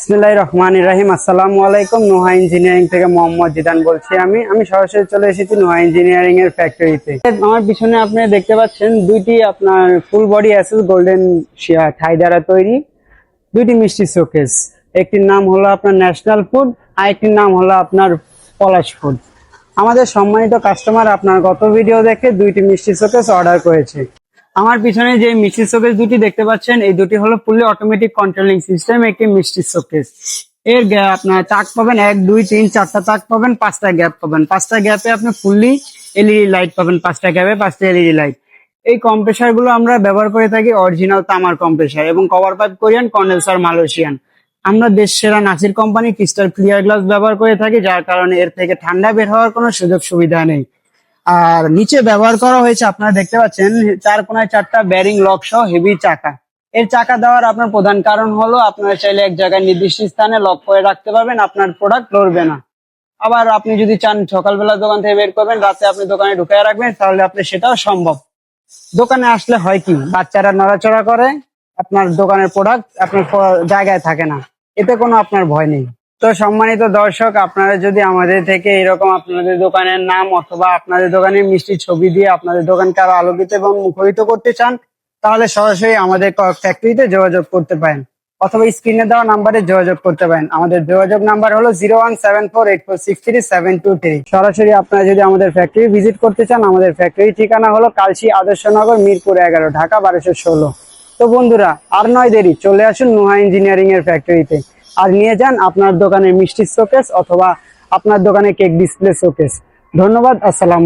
বিসমিল্লাহির রহমানির রহিম। আসসালামু আলাইকুম। নুহা ইঞ্জিনিয়ারিং থেকে মোহাম্মদ জিদান বলছি। আমি সরাসরি চলে এসেছি নুহা ইঞ্জিনিয়ারিং এর ফ্যাক্টরিতে। আমার পিছনে আপনি দেখতে পাচ্ছেন দুইটি আপনার ফুল বডি অ্যাসেস গোল্ডেন ঠাই দ্বারা তৈরি দুইটি মিষ্টি শোকেস। একটির নাম হলো আপনার ন্যাশনাল ফুড, আর একটির নাম হলো আপনার পলাশ ফুড। আমাদের সম্মানিত কাস্টমার আপনার গত ভিডিও দেখে দুইটি মিষ্টি শোকেস অর্ডার করেছে। আমার পিছনে যে মিষ্টি শোকেস দুটি দেখতে পাচ্ছেন, এই দুটি হলো ফুললি অটোমেটিক কন্ট্রোলিং সিস্টেম একটি মিষ্টি শোকেস। এর আপনার তাক পাবেন 1 2 3 4টা তাক পাবেন, 5টা গ্যাপ পাবেন। 5টা গ্যাপে আপনি ফুললি এলইডি লাইট পাবেন, 5টা গ্যাপে 5টা এলইডি লাইট। এই কম্প্রেসার গুলো আমরা ব্যবহার করে থাকি অরিজিনাল তামার কম্প্রেসার এবং cover pipe Korean, condenser Malaysian. আমরা দেশ সেরা Nasir company crystal clear glass ব্যবহার করে থাকি, যার কারণে এর থেকে ঠান্ডা বের হওয়ার কোনো সুযোগ সুবিধা নেই। আর নিচে ব্যবহার করা হয়েছে আপনারা দেখতে পাচ্ছেন 4 কোণায় 4টা ব্যারিং লক সহ হেভি চাকা। এর চাকা দেওয়ার আপনার প্রধান কারণ হলো আপনারা চাইলে এক জায়গায় নির্দিষ্ট স্থানে লক করে রাখতে পারবেন, আপনার প্রোডাক্ট লড়বে না। আবার আপনি যদি চান সকালবেলা দোকান থেকে বের করবেন, রাতে আপনি দোকানে ঢুকিয়ে রাখবেন, তাহলে আপনি সেটাও সম্ভব। দোকানে আসলে হয় কি, বাচ্চারা নড়াচড়া করে, আপনার দোকানের প্রোডাক্ট আপনার জায়গায় থাকে না, এতে কোনো আপনার ভয় নেই। তো সম্মানিত দর্শক, আপনারা যদি আমাদের থেকে এরকম আপনাদের দোকানের নাম অথবা আপনাদের দোকানের মিষ্টির ছবি দিয়ে আপনাদের দোকানকে আরো আলোকিত এবং মুখরিত করতে চান, তাহলে সরাসরি আমাদের ফ্যাক্টরিতে যোগাযোগ করতে পারেন অথবা স্ক্রিনে দেওয়া নাম্বারে যোগাযোগ করতে পারেন। আমাদের যোগাযোগ নাম্বার হলো 01748463723। সরাসরি আপনারা যদি আমাদের ফ্যাক্টরি ভিজিট করতে চান, আমাদের ফ্যাক্টরি ঠিকানা হলো কালশী আদর্শনগর, মিরপুর 11, ঢাকা 1216। তো বন্ধুরা, আর নয় দেরি, চলে আসুন নুহা ইঞ্জিনিয়ারিং এর ফ্যাক্টরিতে আর নিয়ে যান আপনার দোকানে মিষ্টি শোকেস অথবা আপনার দোকানে কেক ডিসপ্লে শোকেস। ধন্যবাদ। আসসালাম।